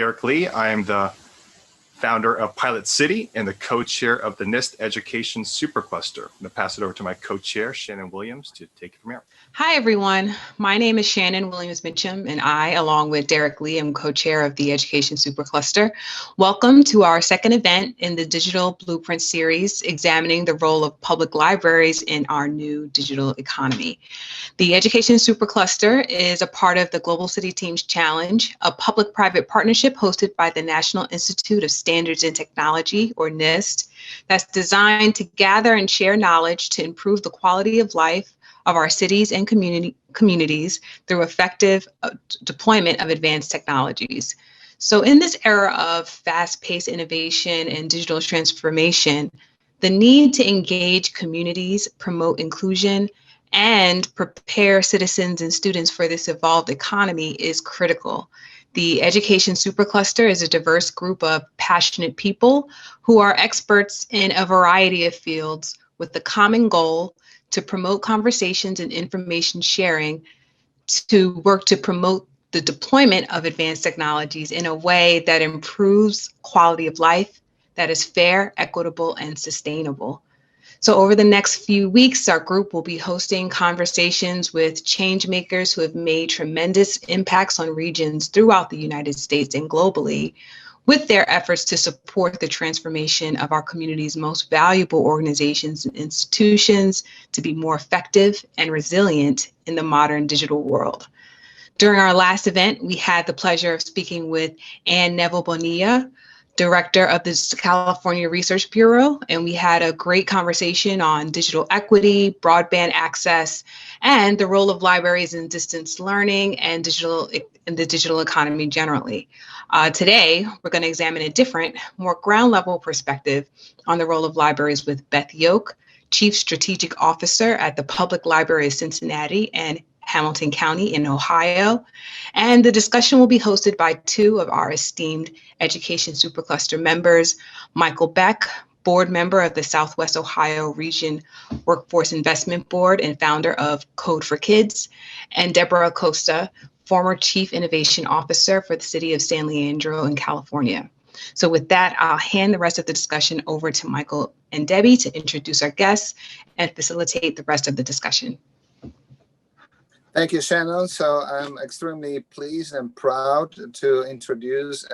Derek Lee. I am the founder of Pilot City and the co-chair of the NIST Education Supercluster. I'm going to pass it over to my co-chair, Shannon Williams, to take it from here. Hi, everyone. My name is Shannon Williams-Mitchum, and I, along with Derek Lee, am co-chair of the Education Supercluster. Welcome to our second event in the Digital Blueprint series, examining the role of public libraries in our new digital economy. The Education Supercluster is a part of the Global City Teams Challenge, a public-private partnership hosted by the National Institute of Standards and Technology, or NIST, that's designed to gather and share knowledge to improve the quality of life of our cities and communities through effective deployment of advanced technologies. So in this era of fast-paced innovation and digital transformation, the need to engage communities, promote inclusion, and prepare citizens and students for this evolved economy is critical. The Education Supercluster is a diverse group of passionate people who are experts in a variety of fields with the common goal to promote conversations and information sharing, to work to promote the deployment of advanced technologies in a way that improves quality of life, that is fair, equitable, and sustainable. So over the next few weeks, our group will be hosting conversations with change makers who have made tremendous impacts on regions throughout the United States and globally, with their efforts to support the transformation of our community's most valuable organizations and institutions to be more effective and resilient in the modern digital world. During our last event, we had the pleasure of speaking with Ann Neville Bonilla, director of the California Research Bureau, and we had a great conversation on digital equity, broadband access, and the role of libraries in distance learning and in the digital economy generally. Today, we're going to examine a different, more ground level perspective on the role of libraries with Beth Yoke, Chief Strategic Officer at the Public Library of Cincinnati and Hamilton County in Ohio. And the discussion will be hosted by two of our esteemed Education Supercluster members, Michael Beck, board member of the Southwest Ohio Region Workforce Investment Board and founder of Code for Kids, and Deborah Acosta, former Chief Innovation Officer for the City of San Leandro in California. So with that, I'll hand the rest of the discussion over to Michael and Debbie to introduce our guests and facilitate the rest of the discussion. Thank you, Shannon. So I'm extremely pleased and proud to introduce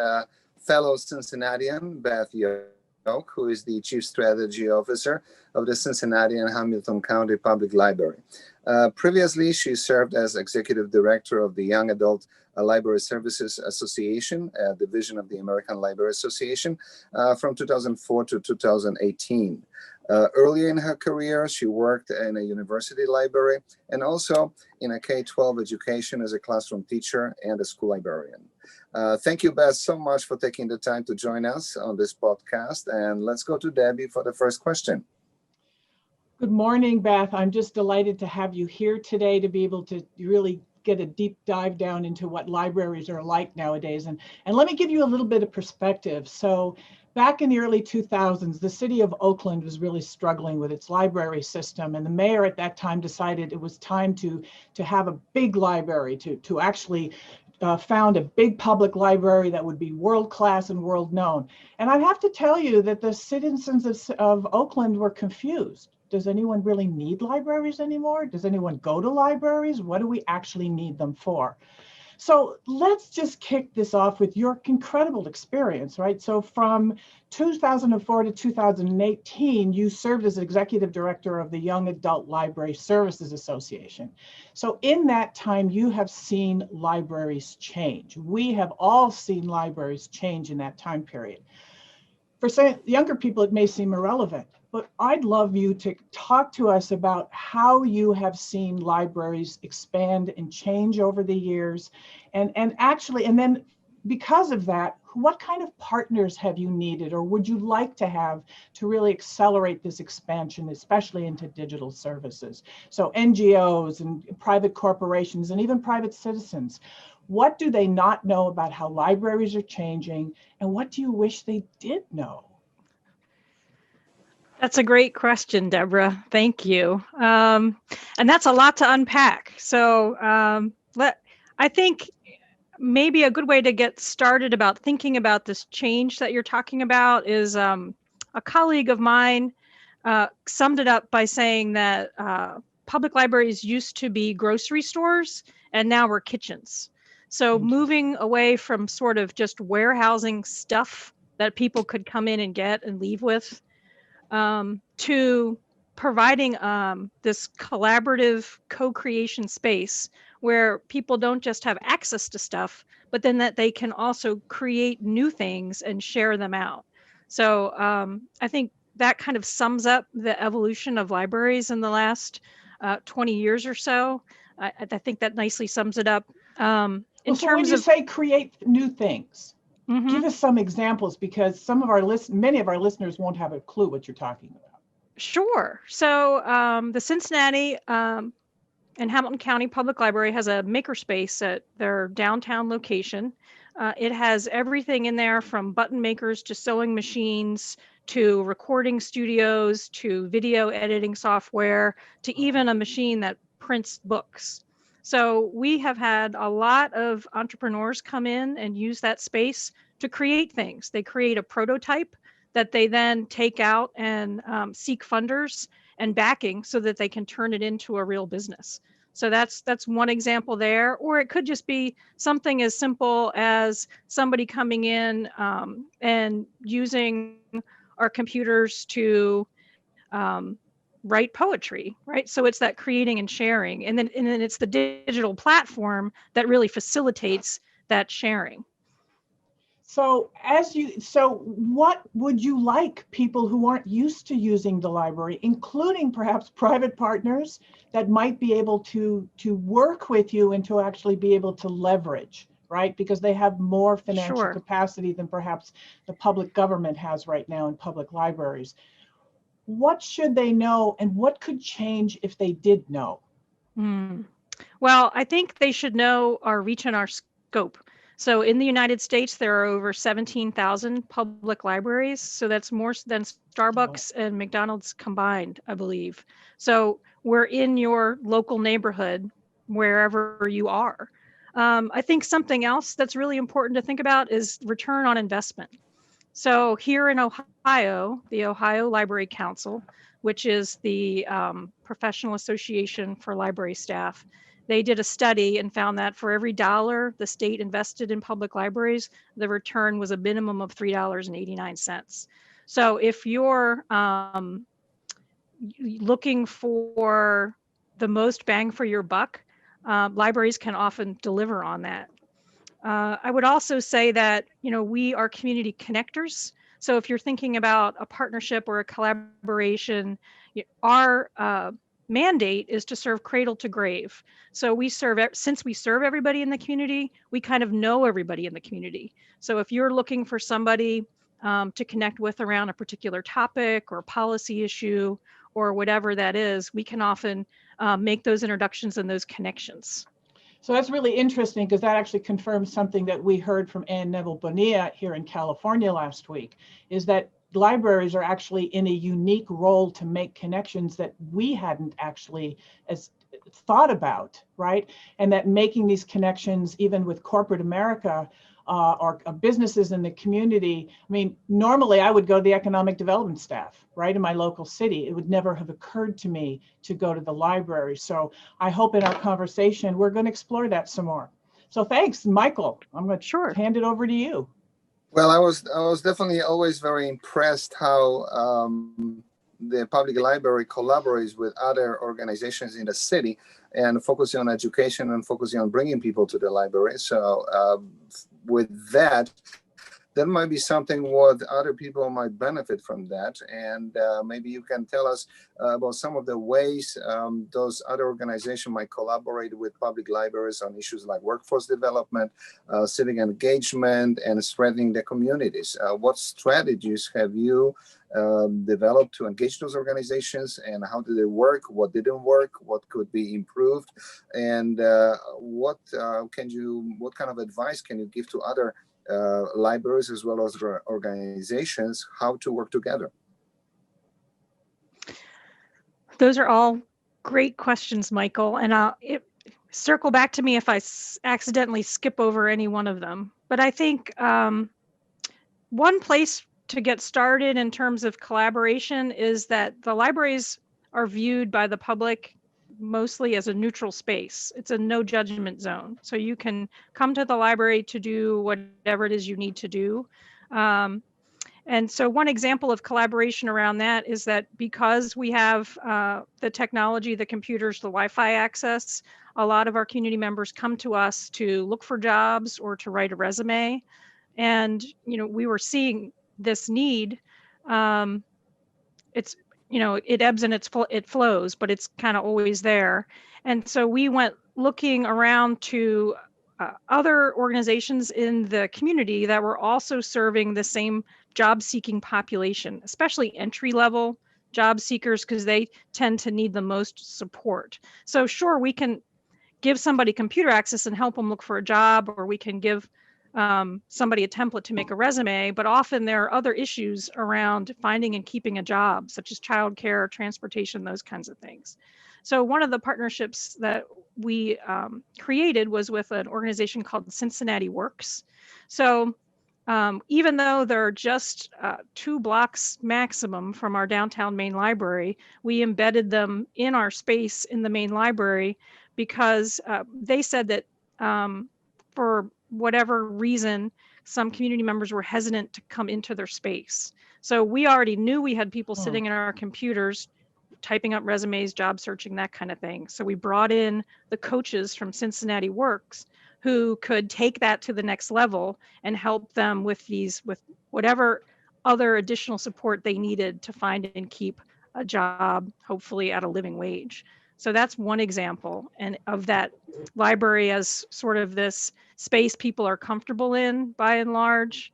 fellow Cincinnatian, Beth Yoke, who is the Chief Strategy Officer of the Cincinnati and Hamilton County Public Library. Previously, she served as Executive Director of the Young Adult Library Services Association, a division of the American Library Association, from 2004 to 2018. Earlier in her career, she worked in a university library and also in a K-12 education as a classroom teacher and a school librarian. Thank you, Beth, so much for taking the time to join us on this podcast. And let's go to Debbie for the first question. Good morning, Beth. I'm just delighted to have you here today to be able to really get a deep dive down into what libraries are like nowadays. And let me give you a little bit of perspective. So back in the early 2000s, the city of Oakland was really struggling with its library system. And the mayor at that time decided it was time to have a big library, to actually found a big public library that would be world-class and world-known. And I have to tell you that the citizens of Oakland were confused. Does anyone really need libraries anymore? Does anyone go to libraries? What do we actually need them for? So let's just kick this off with your incredible experience, right? So from 2004 to 2018, you served as Executive Director of the Young Adult Library Services Association. So in that time, you have seen libraries change. We have all seen libraries change in that time period. For some younger people, it may seem irrelevant, but I'd love you to talk to us about how you have seen libraries expand and change over the years. And then because of that, what kind of partners have you needed or would you like to have to really accelerate this expansion, especially into digital services? So NGOs and private corporations and even private citizens. What do they not know about how libraries are changing, and what do you wish they did know? That's a great question, Deborah. Thank you. And that's a lot to unpack. So I think maybe a good way to get started about thinking about this change that you're talking about is a colleague of mine summed it up by saying that public libraries used to be grocery stores and now we're kitchens. So moving away from sort of just warehousing stuff that people could come in and get and leave with to providing this collaborative co-creation space where people don't just have access to stuff, but then that they can also create new things and share them out. So I think that kind of sums up the evolution of libraries in the last 20 years or so. I think that nicely sums it up. In So when terms you of say create new things, Mhm. give us some examples, because many of our listeners won't have a clue what you're talking about. Sure. So the Cincinnati and Hamilton County Public Library has a makerspace at their downtown location. It has everything in there from button makers to sewing machines to recording studios to video editing software to even a machine that prints books. So we have had a lot of entrepreneurs come in and use that space to create things. They create a prototype that they then take out and seek funders and backing so that they can turn it into a real business. So that's one example there. Or it could just be something as simple as somebody coming in and using our computers to write poetry, right? So it's that creating and sharing. And then it's the digital platform that really facilitates that sharing. So what would you like people who aren't used to using the library, including perhaps private partners that might be able to work with you and to actually be able to leverage, right? Because they have more financial Sure. capacity than perhaps the public government has right now in public libraries. What should they know, and what could change if they did know? Well, I think they should know our reach and our scope. So in the United States, there are over 17,000 public libraries. So that's more than Starbucks and McDonald's combined, I believe. So we're in your local neighborhood, wherever you are. I think something else that's really important to think about is return on investment. So here in Ohio, the Ohio Library Council, which is the professional association for library staff, they did a study and found that for every dollar the state invested in public libraries, the return was a minimum of $3.89. So if you're looking for the most bang for your buck, libraries can often deliver on that. I would also say that, we are community connectors. So if you're thinking about a partnership or a collaboration, our mandate is to serve cradle to grave. So since we serve everybody in the community, we kind of know everybody in the community. So if you're looking for somebody to connect with around a particular topic or policy issue or whatever that is, we can often make those introductions and those connections. So that's really interesting, because that actually confirms something that we heard from Ann Neville Bonilla here in California last week, is that libraries are actually in a unique role to make connections that we hadn't actually as thought about, right? And that making these connections, even with corporate America, or businesses in the community. I mean, normally I would go to the economic development staff, right, in my local city. It would never have occurred to me to go to the library. So I hope in our conversation, we're going to explore that some more. So thanks, Michael. I'm going to hand it over to you. Well, I was definitely always very impressed how the public library collaborates with other organizations in the city and focusing on education and focusing on bringing people to the library. So with that, there might be something what other people might benefit from that. And maybe you can tell us about some of the ways those other organizations might collaborate with public libraries on issues like workforce development, civic engagement, and strengthening the communities. What strategies have you developed to engage those organizations, and how did they work? What didn't work? What could be improved? And what kind of advice can you give to other libraries as well as organizations how to work together? Those are all great questions, Michael. And circle back to me if I accidentally skip over any one of them. But I think one place to get started in terms of collaboration is that the libraries are viewed by the public mostly as a neutral space. It's a no judgment zone. So you can come to the library to do whatever it is you need to do. And so one example of collaboration around that is that because we have the technology, the computers, the Wi-Fi access, a lot of our community members come to us to look for jobs or to write a resume. And, we were seeing this need. It's, it ebbs and it flows, but it's kind of always there. And so we went looking around to other organizations in the community that were also serving the same job seeking population, especially entry level job seekers, because they tend to need the most support. So sure, we can give somebody computer access and help them look for a job, or we can give somebody a template to make a resume, but often there are other issues around finding and keeping a job, such as childcare, transportation, those kinds of things. So one of the partnerships that we created was with an organization called Cincinnati Works. So even though they're just 2 blocks maximum from our downtown main library, we embedded them in our space in the main library because they said that for whatever reason, some community members were hesitant to come into their space. So we already knew we had people sitting in our computers, typing up resumes, job searching, that kind of thing. So we brought in the coaches from Cincinnati Works who could take that to the next level and help them with whatever other additional support they needed to find and keep a job, hopefully at a living wage. So that's one example, and of that library as sort of this space people are comfortable in by and large.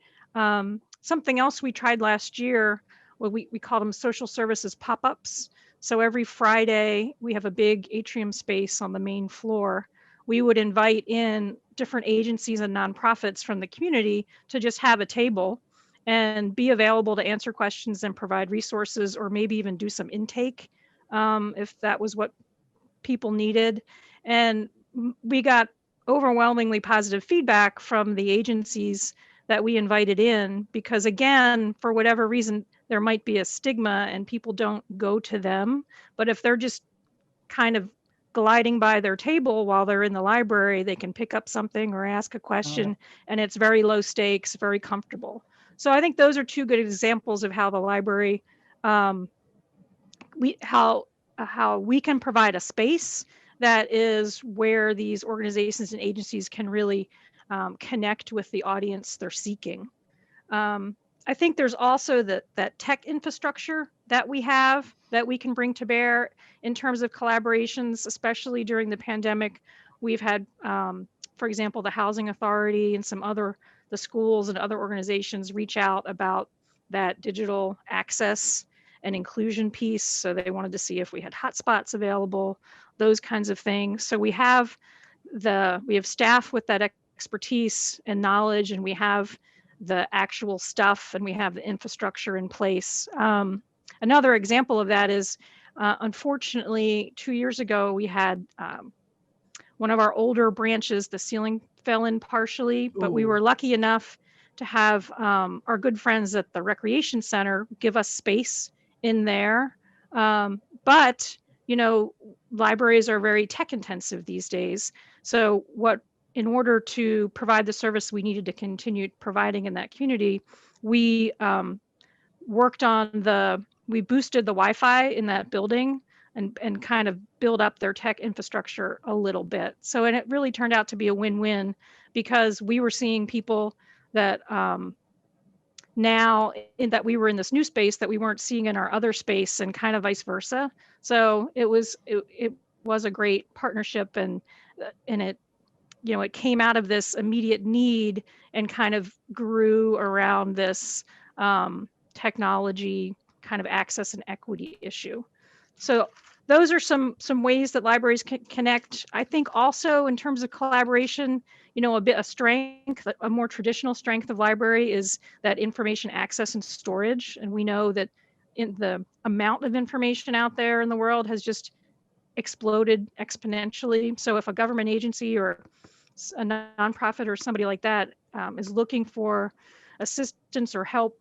Something else we tried last year, well, we called them social services pop-ups. So every Friday, we have a big atrium space on the main floor. We would invite in different agencies and nonprofits from the community to just have a table and be available to answer questions and provide resources, or maybe even do some intake if that was what people needed. And we got overwhelmingly positive feedback from the agencies that we invited in, because again, for whatever reason, there might be a stigma and people don't go to them. But if they're just kind of gliding by their table while they're in the library, they can pick up something or ask a question, and it's very low stakes, very comfortable. So I think those are 2 good examples of how the library, how we can provide a space that is where these organizations and agencies can really connect with the audience they're seeking. I think there's also that tech infrastructure that we have that we can bring to bear in terms of collaborations, especially during the pandemic. We've had, for example, the Housing Authority and the schools and other organizations reach out about that digital access and inclusion piece. So they wanted to see if we had hotspots available, those kinds of things. So we have staff with that expertise and knowledge, and we have the actual stuff, and we have the infrastructure in place. Another example of that is, unfortunately, 2 years ago, we had one of our older branches, the ceiling fell in partially, but we were lucky enough to have our good friends at the recreation center give us space in there. But, libraries are very tech intensive these days. So in order to provide the service we needed to continue providing in that community, we we boosted the Wi-Fi in that building and kind of build up their tech infrastructure a little bit. So, and it really turned out to be a win-win, because we were seeing people that now that we were in this new space that we weren't seeing in our other space, and kind of vice versa. So it was a great partnership, and it it came out of this immediate need and kind of grew around this technology kind of access and equity issue. So those are some ways that libraries can connect. I think also in terms of collaboration, a more traditional strength of library is that information access and storage. And we know that in the amount of information out there in the world has just exploded exponentially. So if a government agency or a nonprofit or somebody like that is looking for assistance or help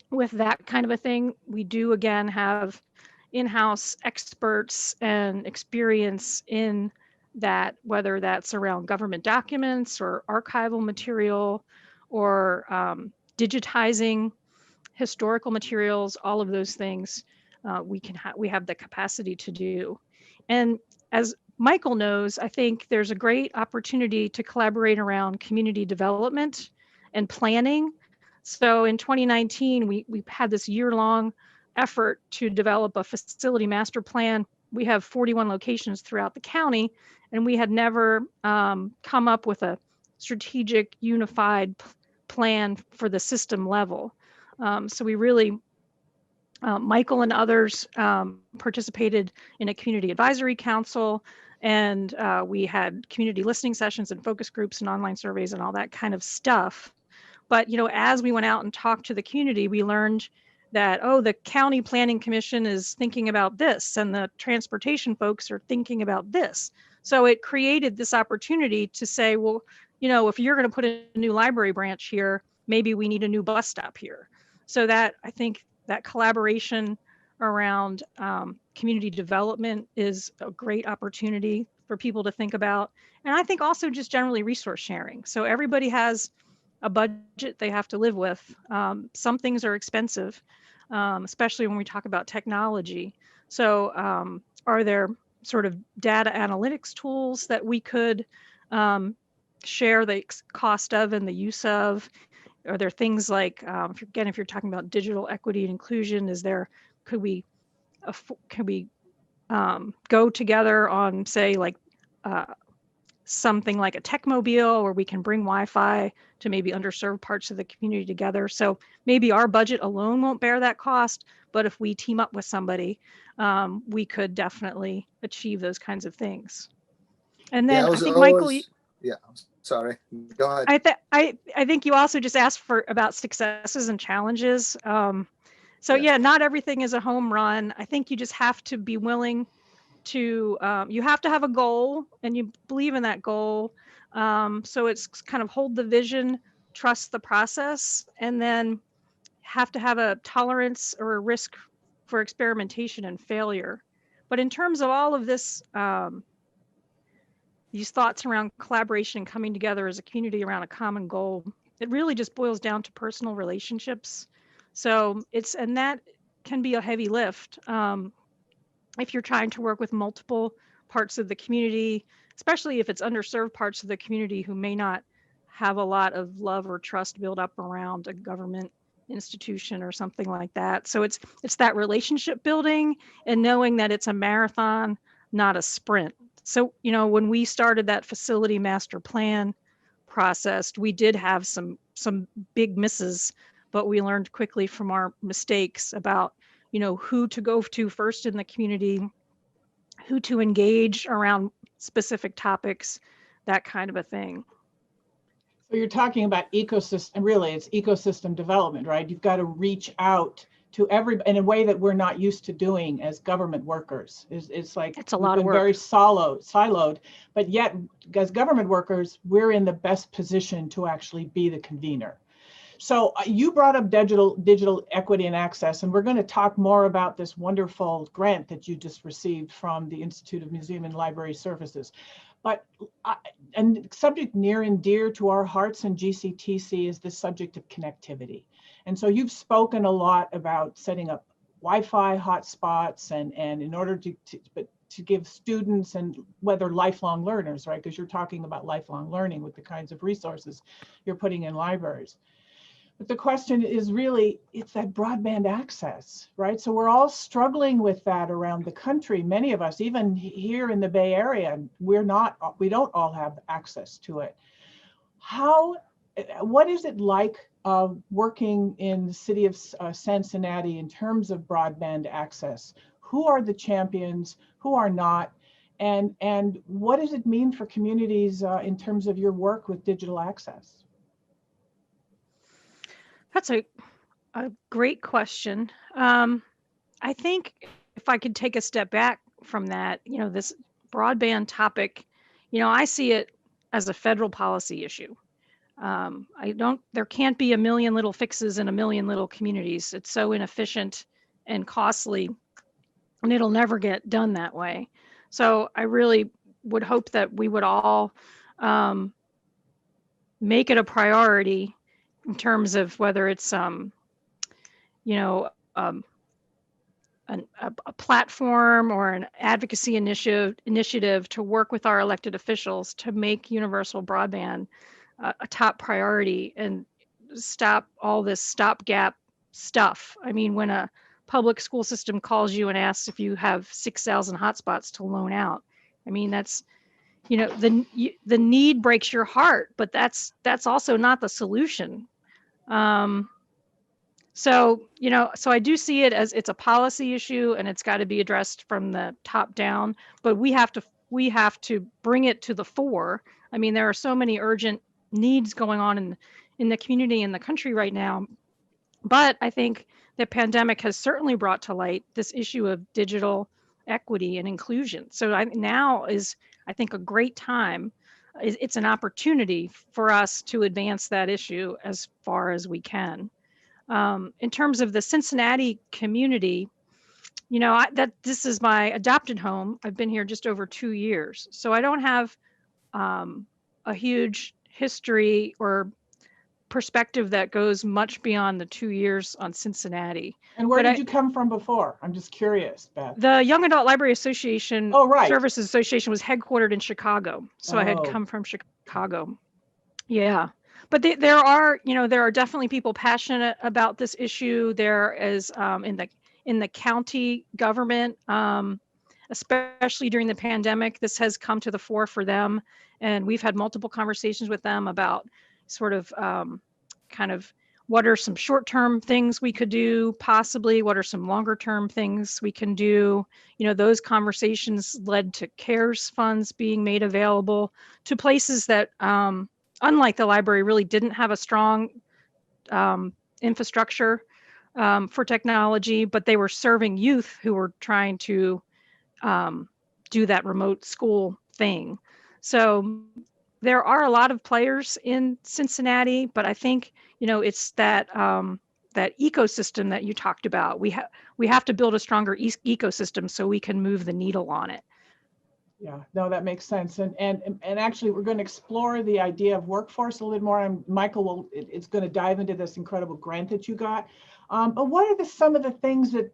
with that kind of a thing, we do again have in-house experts and experience in that, whether that's around government documents or archival material or digitizing historical materials, all of those things we have the capacity to do. And as Michael knows, I think there's a great opportunity to collaborate around community development and planning. So in 2019, we had this year-long effort to develop a facility master plan. We have 41 locations throughout the county, and we had never come up with a strategic, unified plan for the system level. So we really, Michael and others participated in a community advisory council, and we had community listening sessions and focus groups and online surveys and all that kind of stuff. But, you know, as we went out and talked to the community, we learned that, oh, the county planning commission is thinking about this and the transportation folks are thinking about this. So it created this opportunity to say, well, you know, if you're going to put a new library branch here, maybe we need a new bus stop here. So that, I think that collaboration around community development is a great opportunity for people to think about. And I think also just generally resource sharing. So everybody has a budget they have to live with. Some things are expensive, especially when we talk about technology. So are there sort of data analytics tools that we could share the cost of and the use of? Are there things like, if you're talking about digital equity and inclusion, could we go together on, say, like something like a techmobile where we can bring Wi-Fi to maybe underserved parts of the community together? So maybe our budget alone won't bear that cost, but if we team up with somebody, we could definitely achieve those kinds of things. And then I think, Michael, sorry, go ahead. I think you also just asked about successes and challenges. Yeah, not everything is a home run. I think you just have to be willing to, you have to have a goal and you believe in that goal. So it's kind of hold the vision, trust the process, and then have to have a tolerance or a risk for experimentation and failure. But in terms of all of this, these thoughts around collaboration and coming together as a community around a common goal, it really just boils down to personal relationships. So and that can be a heavy lift. If you're trying to work with multiple parts of the community, especially if it's underserved parts of the community who may not have a lot of love or trust built up around a government institution or something like that. So it's that relationship building and knowing that it's a marathon, not a sprint. So, you know, when we started that facility master plan process, we did have some big misses, but we learned quickly from our mistakes about, you know, who to go to first in the community, who to engage around specific topics, that kind of a thing. So you're talking about ecosystem, really it's ecosystem development, right? You've got to reach out to everybody in a way that we're not used to doing as government workers. It's like it's a lot of work. Very siloed, but yet as government workers, we're in the best position to actually be the convener. So you brought up digital equity and access, and we're going to talk more about this wonderful grant that you just received from the Institute of Museum and Library Services. But and subject near and dear to our hearts in GCTC is the subject of connectivity. And so you've spoken a lot about setting up Wi-Fi hotspots and in order to give students, and whether lifelong learners, right? Because you're talking about lifelong learning with the kinds of resources you're putting in libraries. But the question is really, it's that broadband access, right? So we're all struggling with that around the country. Many of us, even here in the Bay Area, we don't all have access to it. What is it like working in the city of Cincinnati in terms of broadband access? Who are the champions? Who are not? And what does it mean for communities in terms of your work with digital access? That's a great question. I think if I could take a step back from that, this broadband topic, I see it as a federal policy issue. There can't be a million little fixes in a million little communities. It's so inefficient and costly, and it'll never get done that way. So I really would hope that we would all make it a priority in terms of whether it's, a platform or an advocacy initiative to work with our elected officials to make universal broadband a top priority and stop all this stopgap stuff. I mean, when a public school system calls you and asks if you have 6,000 hotspots to loan out, I mean, that's, the need breaks your heart, but that's also not the solution. So I do see it as it's a policy issue and it's got to be addressed from the top down, but we have to bring it to the fore. I mean, there are so many urgent needs going on in the community and the country right now. But I think the pandemic has certainly brought to light this issue of digital equity and inclusion. So now is, I think, a great time. It's an opportunity for us to advance that issue as far as we can. In terms of the Cincinnati community, this is my adopted home. I've been here just over 2 years. So I don't have a huge history or perspective that goes much beyond the 2 years on Cincinnati. And where did you come from before? I'm just curious, Beth. The Young Adult Library Association right. Services Association was headquartered in Chicago. So I had come from Chicago. Yeah. But there are definitely people passionate about this issue. There is in the county government, especially during the pandemic, this has come to the fore for them. And we've had multiple conversations with them about sort of kind of what are some short-term things we could do, possibly what are some longer-term things we can do. Those conversations led to CARES funds being made available to places that, unlike the library, really didn't have a strong infrastructure for technology, but they were serving youth who were trying to do that remote school thing. So there are a lot of players in Cincinnati, but I think, it's that that ecosystem that you talked about. We have to build a stronger ecosystem so we can move the needle on it. Yeah, no, that makes sense. And actually, we're going to explore the idea of workforce a little more. Michael is going to dive into this incredible grant that you got. But what are some of the things that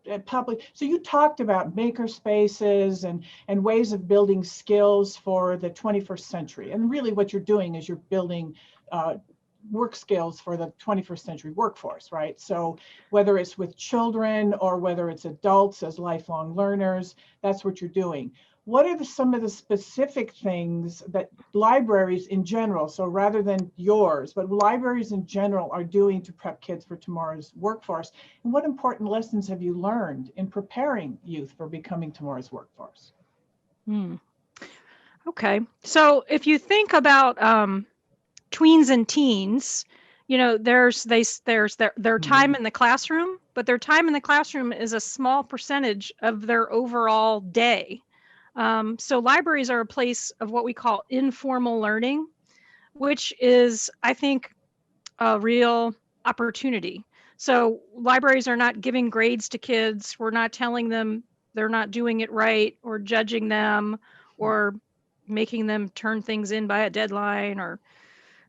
so you talked about maker spaces and ways of building skills for the 21st century. And really what you're doing is you're building work skills for the 21st century workforce, right? So whether it's with children or whether it's adults as lifelong learners, that's what you're doing. What are some of the specific things that libraries in general, so rather than yours, but libraries in general are doing to prep kids for tomorrow's workforce? And what important lessons have you learned in preparing youth for becoming tomorrow's workforce? Okay, so if you think about tweens and teens, there's their time in the classroom, but their time in the classroom is a small percentage of their overall day. So libraries are a place of what we call informal learning, which is, I think, a real opportunity. So libraries are not giving grades to kids. We're not telling them they're not doing it right or judging them or making them turn things in by a deadline or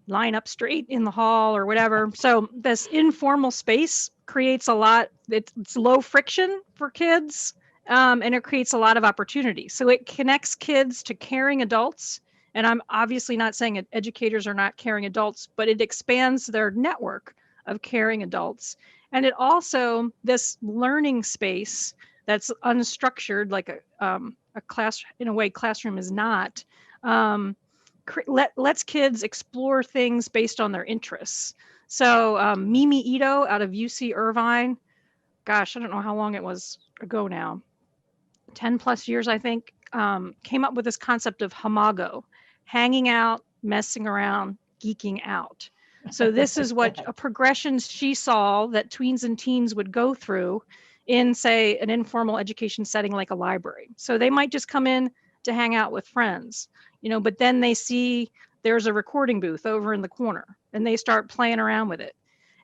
line up straight in the hall or whatever. So this informal space creates a lot, it's low friction for kids. And it creates a lot of opportunity. So it connects kids to caring adults. And I'm obviously not saying educators are not caring adults, but it expands their network of caring adults. And it also, this learning space that's unstructured, like a class, in a way classroom is not, lets kids explore things based on their interests. So Mimi Ito out of UC Irvine, gosh, I don't know how long it was ago now, 10 plus years, I think, came up with this concept of hamago, hanging out, messing around, geeking out. So this is what a progression she saw that tweens and teens would go through in, say, an informal education setting like a library. So they might just come in to hang out with friends, but then they see there's a recording booth over in the corner and they start playing around with it.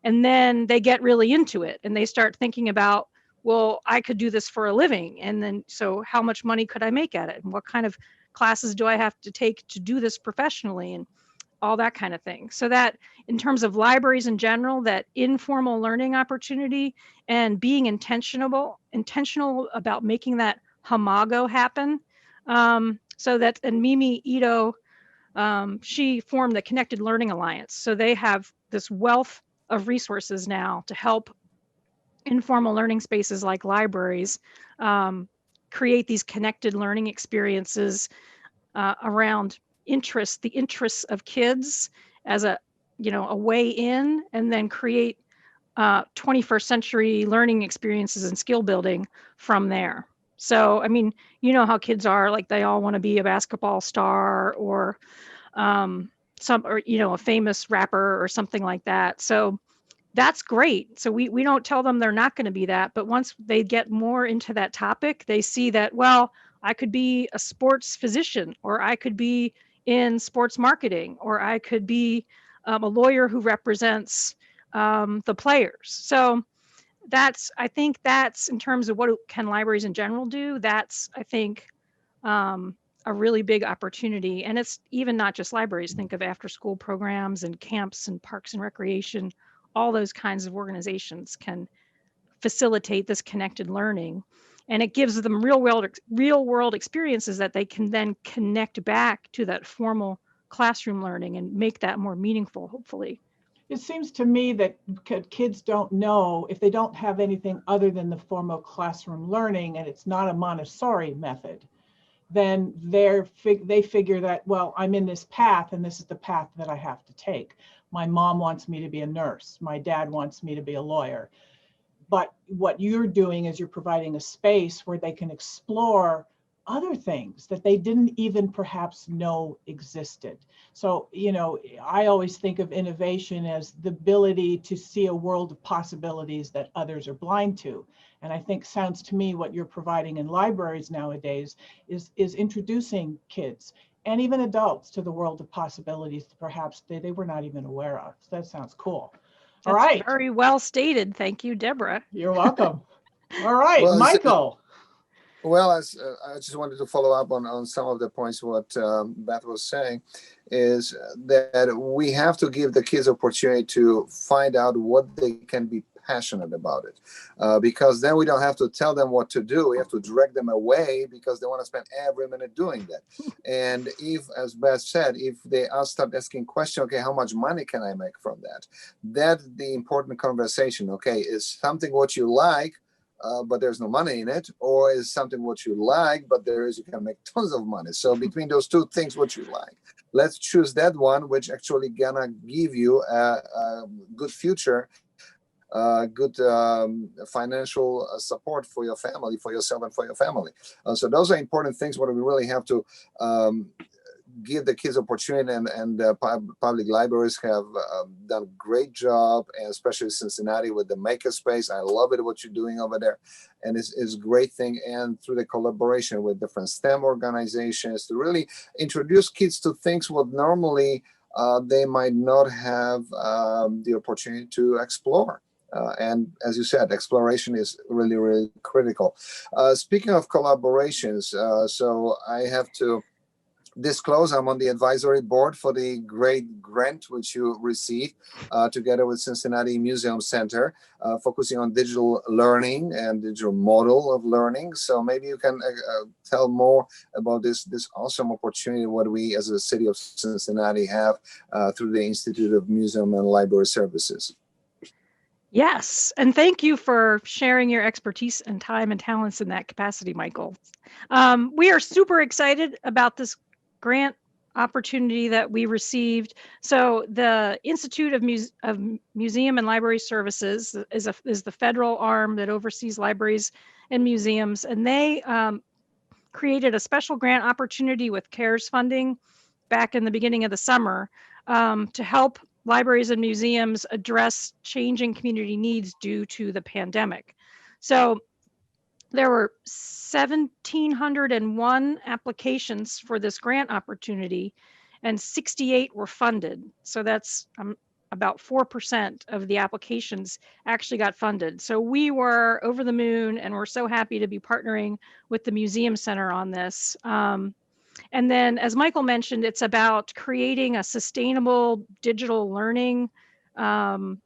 And then they get really into it and they start thinking about, well, I could do this for a living. And then, so how much money could I make at it? And what kind of classes do I have to take to do this professionally? And all that kind of thing. So that in terms of libraries in general, that informal learning opportunity and being intentional about making that hamago happen. So that, and Mimi Ito, she formed the Connected Learning Alliance. So they have this wealth of resources now to help informal learning spaces like libraries create these connected learning experiences around the interests of kids as a way in, and then create 21st century learning experiences and skill building from there. So, I mean, how kids are, like they all want to be a basketball star or a famous rapper or something like that. So that's great. So we don't tell them they're not going to be that, but once they get more into that topic, they see that, well, I could be a sports physician, or I could be in sports marketing, or I could be a lawyer who represents the players. So I think that's in terms of what can libraries in general do. That's, I think, a really big opportunity. And it's even not just libraries. Think of after school programs and camps and parks and recreation. All those kinds of organizations can facilitate this connected learning, and it gives them real world experiences that they can then connect back to that formal classroom learning and make that more meaningful, hopefully. It seems to me that kids don't know, if they don't have anything other than the formal classroom learning, and it's not a Montessori method, then they figure that, well, I'm in this path and this is the path that I have to take. My mom wants me to be a nurse. My dad wants me to be a lawyer. But what you're doing is you're providing a space where they can explore other things that they didn't even perhaps know existed. So, I always think of innovation as the ability to see a world of possibilities that others are blind to. And I think sounds to me what you're providing in libraries nowadays is introducing kids and even adults to the world of possibilities that perhaps they were not even aware of. So that sounds cool. All right. Very well stated. Thank you, Deborah. You're welcome. All right, Well, Michael. Well, as I just wanted to follow up on some of the points what Beth was saying, is that we have to give the kids opportunity to find out what they can be passionate about it, because then we don't have to tell them what to do. We have to direct them away because they want to spend every minute doing that. And if, as Beth said, if they start asking questions, okay, how much money can I make from that? That's the important conversation. Okay, is something what you like, but there's no money in it, or is something what you like, but you can make tons of money. So between those two things, what you like, let's choose that one, which actually gonna give you a good future, good financial support for your family, for yourself and for your family. So those are important things what we really have to give the kids opportunity, and public libraries have done a great job, and especially Cincinnati with the makerspace. I love it what you're doing over there, and it's a great thing. And through the collaboration with different STEM organizations to really introduce kids to things what normally they might not have the opportunity to explore. And as you said, exploration is really, really critical. Speaking of collaborations, so I have to disclose I'm on the advisory board for the great grant which you received together with Cincinnati Museum Center, focusing on digital learning and digital model of learning. So maybe you can tell more about this awesome opportunity what we as a city of Cincinnati have through the Institute of Museum and Library Services. Yes, and thank you for sharing your expertise and time and talents in that capacity, Michael. We are super excited about this grant opportunity that we received. So the Institute of Museum and Library Services is the federal arm that oversees libraries and museums, and they created a special grant opportunity with CARES funding back in the beginning of the summer to help libraries and museums address changing community needs due to the pandemic. So there were 1,701 applications for this grant opportunity, and 68 were funded. So that's about 4% of the applications actually got funded. So we were over the moon, and we're so happy to be partnering with the Museum Center on this. And then, as Michael mentioned, it's about creating a sustainable digital learning, not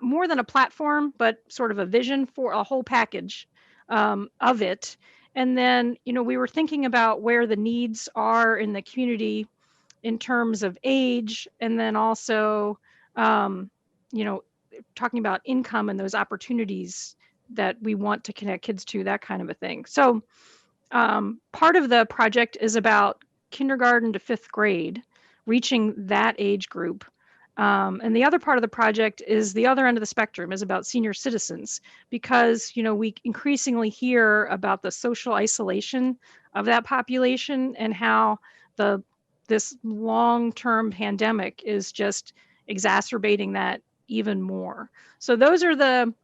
more than a platform, but sort of a vision for a whole package of it. And then, we were thinking about where the needs are in the community in terms of age, and then also, talking about income and those opportunities that we want to connect kids to, that kind of a thing. So part of the project is about kindergarten to 5th grade, reaching that age group. And the other part of the project is the other end of the spectrum, is about senior citizens, because we increasingly hear about the social isolation of that population and how this long-term pandemic is just exacerbating that even more. So those are the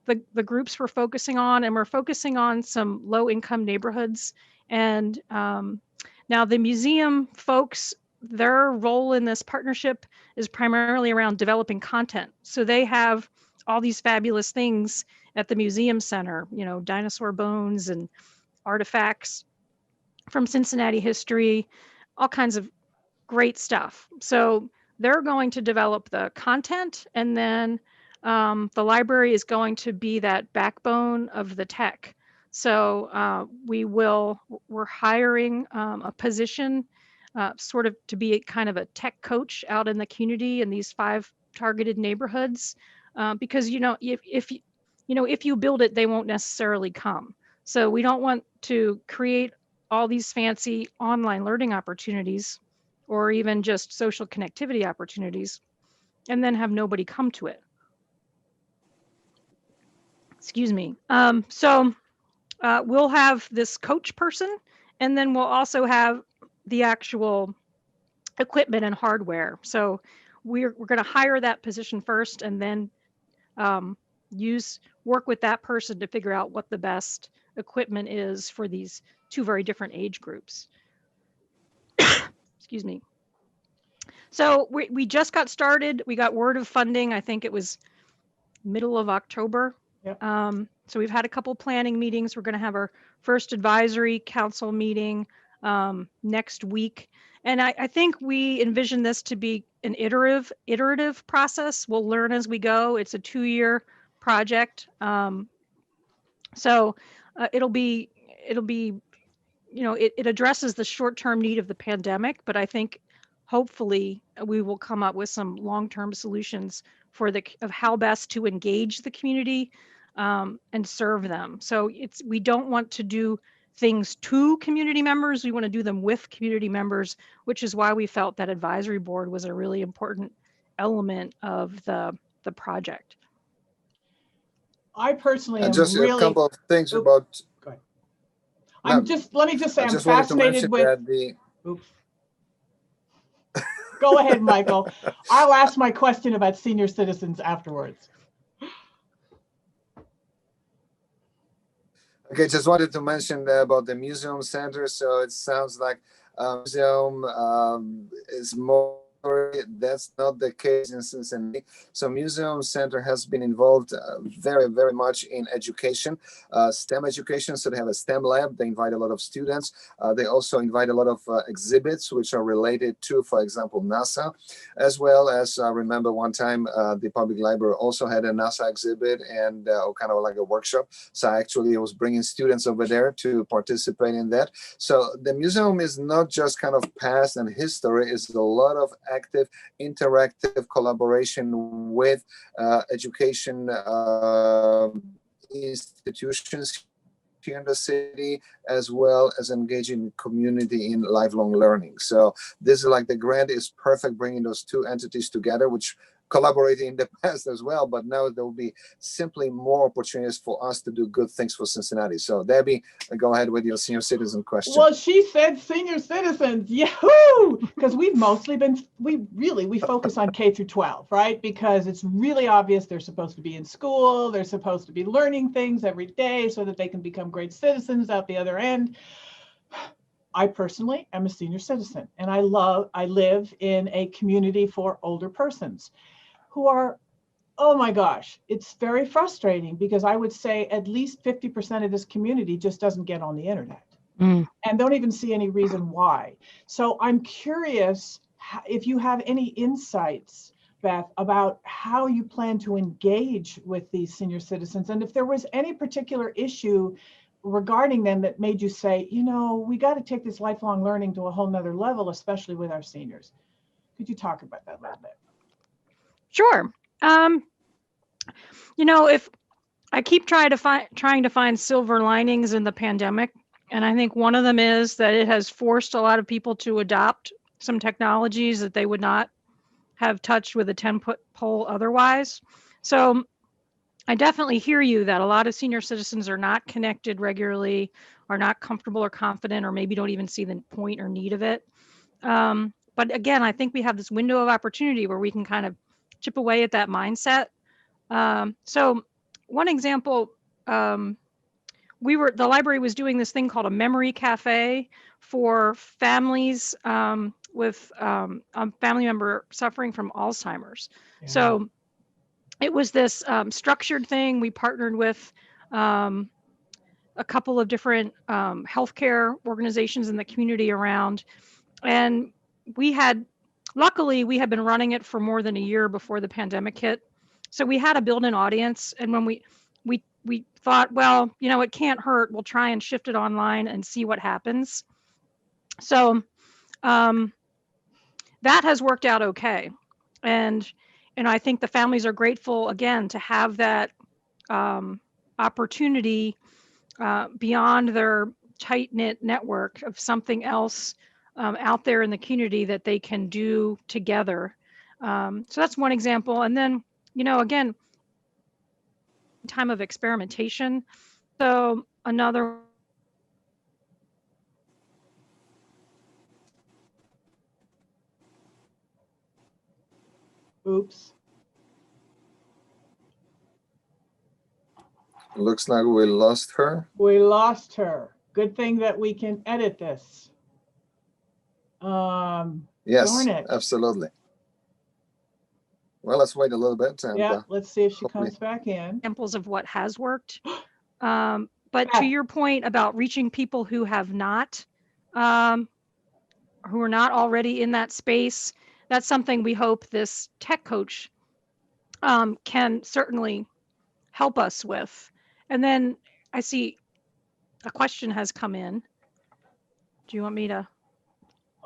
groups we're focusing on, and we're focusing on some low-income neighborhoods. And now the museum folks, their role in this partnership is primarily around developing content. So they have all these fabulous things at the Museum Center, dinosaur bones and artifacts from Cincinnati history, all kinds of great stuff. So they're going to develop the content, and then the library is going to be that backbone of the tech. So we're hiring a position sort of to be kind of a tech coach out in the community in these 5 targeted neighborhoods, because if you build it, they won't necessarily come. So we don't want to create all these fancy online learning opportunities, or even just social connectivity opportunities, and then have nobody come to it. Excuse me. So we'll have this coach person, and then we'll also have the actual equipment and hardware. So we're going to hire that position first, and then work with that person to figure out what the best equipment is for these 2 very different age groups. Excuse me. So we just got started. We got word of funding. I think it was middle of October. Yep. So we've had a couple planning meetings. We're going to have our first advisory council meeting next week. And I think we envision this to be an iterative process. We'll learn as we go. It's a 2-year project. So it'll be, it addresses the short-term need of the pandemic, but I think hopefully we will come up with some long-term solutions of how best to engage the community and serve them. So we don't want to do things to community members. We want to do them with community members, which is why we felt that advisory board was a really important element of the project. I personally am just really. a couple of things about. Go ahead. Let me just say, I'm fascinated with. Oops. Go ahead, Michael. I'll ask my question about senior citizens afterwards. Okay, just wanted to mention about the museum center. So it sounds like museum is more. That's not the case in Cincinnati. So Museum Center has been involved very, very much in education, STEM education. So they have a STEM lab. They invite a lot of students. They also invite a lot of exhibits which are related to, for example, NASA, as well as I remember one time the public library also had a NASA exhibit and kind of like a workshop. So actually I was bringing students over there to participate in that. So the museum is not just kind of past and history, it's a lot of active, interactive collaboration with education institutions here in the city, as well as engaging community in lifelong learning. So this is like the grant is perfect, bringing those 2 entities together, which collaborating in the past as well, but now there will be simply more opportunities for us to do good things for Cincinnati. So Debbie, go ahead with your senior citizen question. Well, she said senior citizens, yahoo! Because we've mostly been, we focus on K through 12, right? Because it's really obvious they're supposed to be in school, they're supposed to be learning things every day so that they can become great citizens out the other end. I personally am a senior citizen, and I live in a community for older persons who are, oh my gosh, it's very frustrating because I would say at least 50% of this community just doesn't get on the internet and don't even see any reason why. So I'm curious if you have any insights, Beth, about how you plan to engage with these senior citizens, and if there was any particular issue regarding them that made you say, you know, we got to take this lifelong learning to a whole nother level, especially with our seniors. Could you talk about that a little bit? Sure. You know, if I keep trying to find silver linings in the pandemic, and I think one of them is that it has forced a lot of people to adopt some technologies that they would not have touched with a 10-foot pole otherwise. So I definitely hear you that a lot of senior citizens are not connected regularly, are not comfortable or confident, or maybe don't even see the point or need of it. But again, I think we have this window of opportunity where we can kind of chip away at that mindset. So one example, the library was doing this thing called a memory cafe for families with a family member suffering from Alzheimer's. Yeah. So it was this structured thing. We partnered with a couple of different healthcare organizations in the community around, and luckily we had been running it for more than a year before the pandemic hit. So we had a built-in audience, and when we thought, well, you know, it can't hurt, we'll try and shift it online and see what happens. So that has worked out okay. And I think the families are grateful, again, to have that opportunity beyond their tight-knit network of something else out there in the community that they can do together. So that's one example. And then, you know, again, time of experimentation. So another. Oops. Looks like we lost her. We lost her. Good thing that we can edit this. Yes, darn it. Absolutely. Well, let's wait a little bit. And, yeah, let's see if she hopefully. comes back in. Examples of what has worked. But to your point about reaching people who have not, who are not already in that space, that's something we hope this tech coach can certainly help us with. And then I see a question has come in. Do you want me to?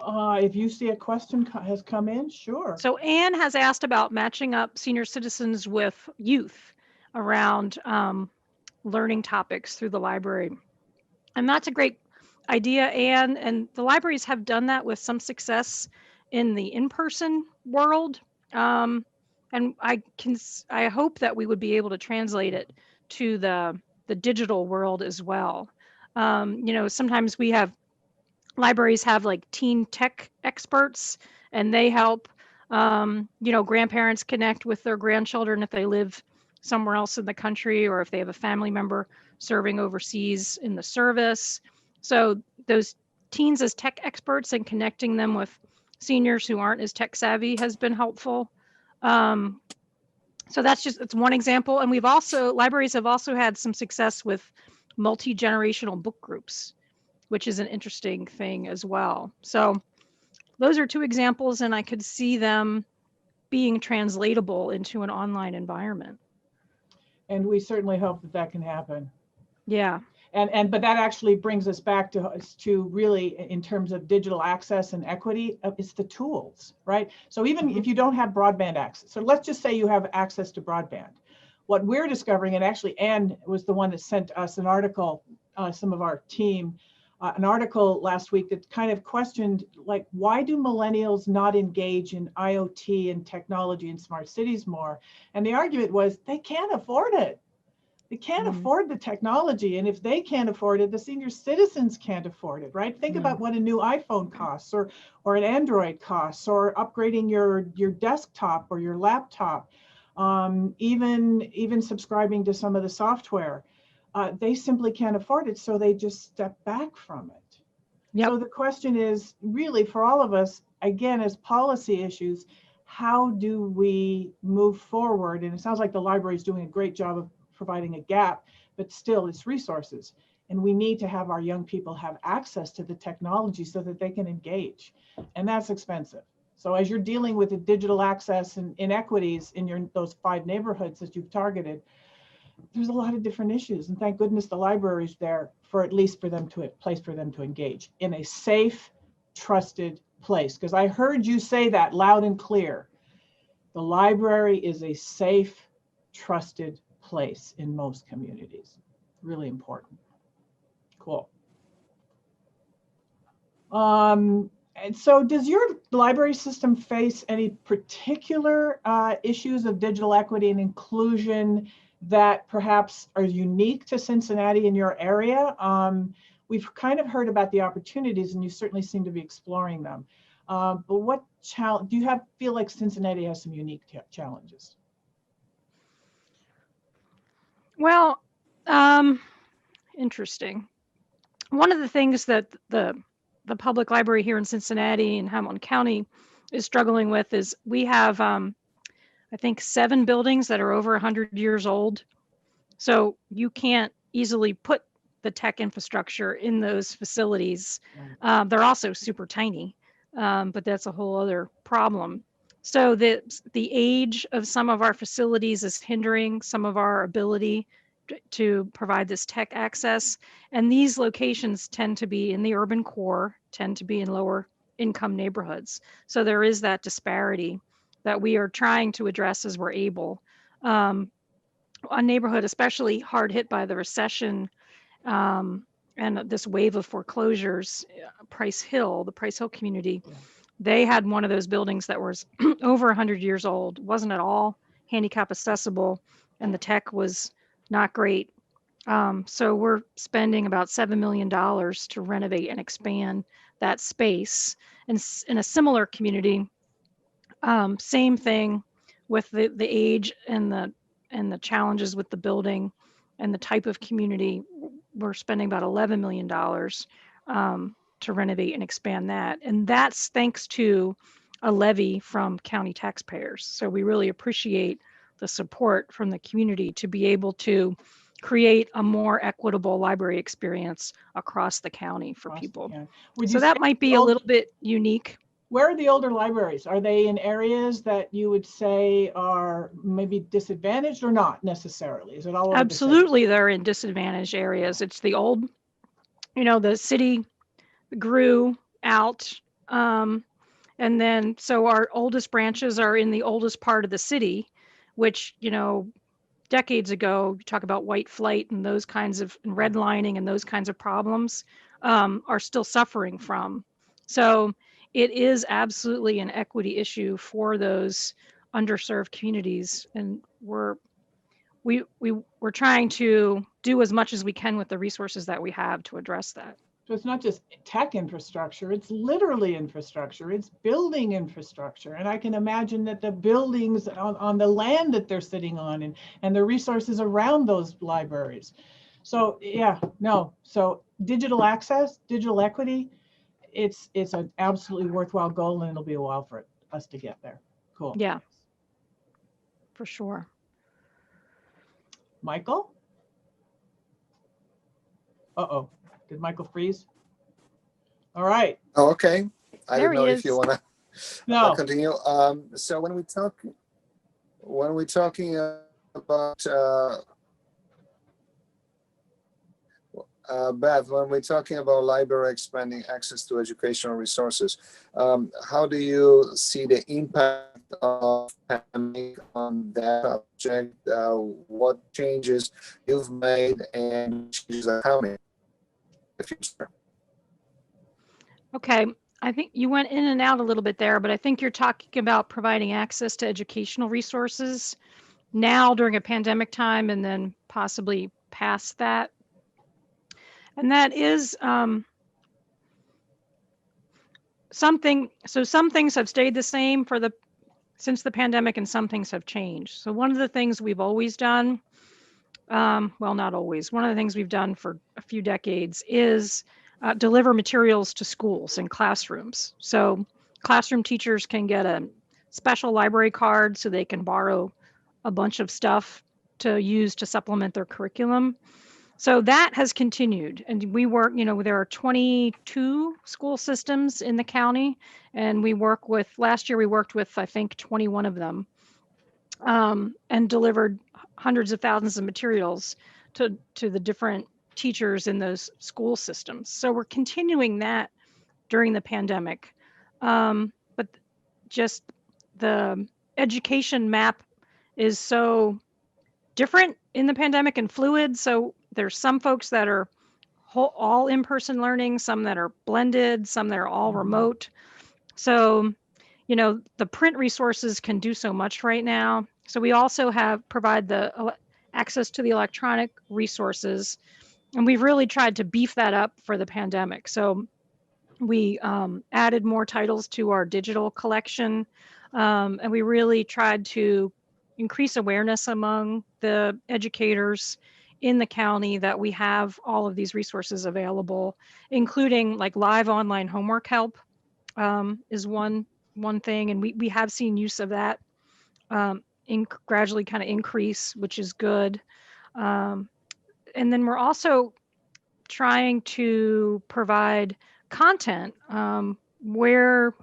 If you see a question has come in, sure. So Anne has asked about matching up senior citizens with youth around learning topics through the library. And that's a great idea, Anne. And the libraries have done that with some success in the in-person world. And I hope that we would be able to translate it to the digital world as well. You know, sometimes libraries have like teen tech experts, and they help, you know, grandparents connect with their grandchildren if they live somewhere else in the country, or if they have a family member serving overseas in the service. So those teens as tech experts and connecting them with seniors who aren't as tech savvy has been helpful. So it's one example. And libraries have also had some success with multi-generational book groups, which is an interesting thing as well. So those are two examples, and I could see them being translatable into an online environment. And we certainly hope that can happen. Yeah. But that actually brings us back to really, in terms of digital access and equity, it's the tools, right? So even if you don't have broadband access, so let's just say you have access to broadband. What we're discovering, and actually Anne was the one that sent us an article, some of our team, an article last week that kind of questioned, like, why do millennials not engage in IoT and technology and smart cities more? And the argument was they can't afford it. They can't afford the technology. And if they can't afford it, the senior citizens can't afford it, right? Think about what a new iPhone costs, or an Android costs, or upgrading your desktop or your laptop, even subscribing to some of the software. They simply can't afford it, so they just step back from it. Yep. So the question is really for all of us, again, as policy issues, how do we move forward? And it sounds like the library is doing a great job of providing a gap, but still it's resources. And we need to have our young people have access to the technology so that they can engage. And that's expensive. So as you're dealing with the digital access and inequities in those 5 neighborhoods that you've targeted, there's a lot of different issues, and thank goodness the library is there for at least for them to a place for them to engage in a safe, trusted place. Because I heard you say that loud and clear. The library is a safe, trusted place in most communities. Really important. Cool. And so does your library system face any particular issues of digital equity and inclusion that perhaps are unique to Cincinnati in your area? We've kind of heard about the opportunities, and you certainly seem to be exploring them. But what challenge do you feel like Cincinnati has some unique challenges? Well, interesting. One of the things that the public library here in Cincinnati and Hamilton County is struggling with is we have I think 7 buildings that are over 100 years old. So you can't easily put the tech infrastructure in those facilities. They're also super tiny, but that's a whole other problem. So the age of some of our facilities is hindering some of our ability to provide this tech access. And these locations tend to be in the urban core, tend to be in lower income neighborhoods. So there is that disparity that we are trying to address as we're able. A neighborhood especially hard hit by the recession and this wave of foreclosures, the Price Hill community, they had one of those buildings that was over 100 years old, wasn't at all handicap accessible, and the tech was not great. So we're spending about $7 million to renovate and expand that space. And in a similar community, same thing with the age and the challenges with the building and the type of community. We're spending about $11 million to renovate and expand that. And that's thanks to a levy from county taxpayers. So we really appreciate the support from the community to be able to create a more equitable library experience across the county for people. So that might be a little bit unique. Where are the older libraries? Are they in areas that you would say are maybe disadvantaged or not necessarily? Is it all over Absolutely, they're in disadvantaged areas. It's the old, the city grew out. And then, so our oldest branches are in the oldest part of the city, which, decades ago, you talk about white flight and those kinds of redlining and those kinds of problems are still suffering from. So it is absolutely an equity issue for those underserved communities, and we're trying to do as much as we can with the resources that we have to address that. So it's not just tech infrastructure, it's literally infrastructure, it's building infrastructure. And I can imagine that the buildings on the land that they're sitting on and the resources around those libraries. So so digital access, digital equity, it's an absolutely worthwhile goal, and it'll be a while for us to get there. Cool. Yeah, for sure. Michael? Uh-oh, did Michael freeze? All right. Oh, okay. I There don't know he if you is. want to continue. So when we're talking about Beth, when we're talking about library expanding access to educational resources, how do you see the impact of pandemic on that subject? What changes you've made and changes are coming in the future? Okay, I think you went in and out a little bit there, but I think you're talking about providing access to educational resources now during a pandemic time and then possibly past that. And that is something, so some things have stayed the same since the pandemic and some things have changed. So one of the things we've always done, well, not always, one of the things we've done for a few decades is deliver materials to schools and classrooms. So classroom teachers can get a special library card so they can borrow a bunch of stuff to use to supplement their curriculum. So that has continued, and we work, there are 22 school systems in the county, and last year we worked with, I think, 21 of them, and delivered hundreds of thousands of materials to the different teachers in those school systems. So we're continuing that during the pandemic. But just the education map is so different in the pandemic and fluid. So there's some folks that are all in-person learning, some that are blended, some that are all remote. So, the print resources can do so much right now. So we also provide the access to the electronic resources, and we've really tried to beef that up for the pandemic. So we added more titles to our digital collection, and we really tried to increase awareness among the educators in the county that we have all of these resources available, including like live online homework help is one thing, and we have seen use of that gradually kind of increase, which is good. And then we're also trying to provide content where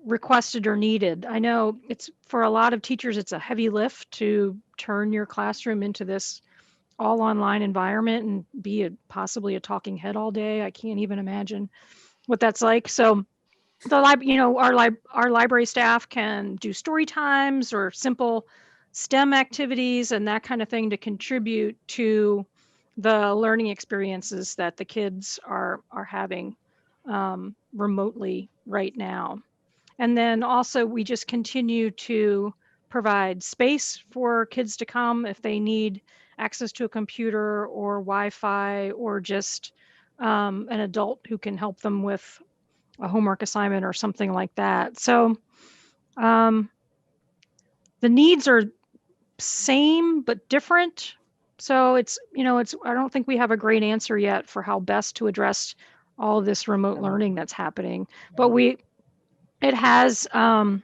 requested or needed. I know it's for a lot of teachers, it's a heavy lift to turn your classroom into this all online environment and be possibly a talking head all day. I can't even imagine what that's like. So our library staff can do story times or simple STEM activities and that kind of thing to contribute to the learning experiences that the kids are having remotely right now. And then also we just continue to provide space for kids to come if they need access to a computer or Wi-Fi or just an adult who can help them with a homework assignment or something like that. So the needs are same but different. So it's I don't think we have a great answer yet for how best to address all of this remote learning that's happening. But it has kind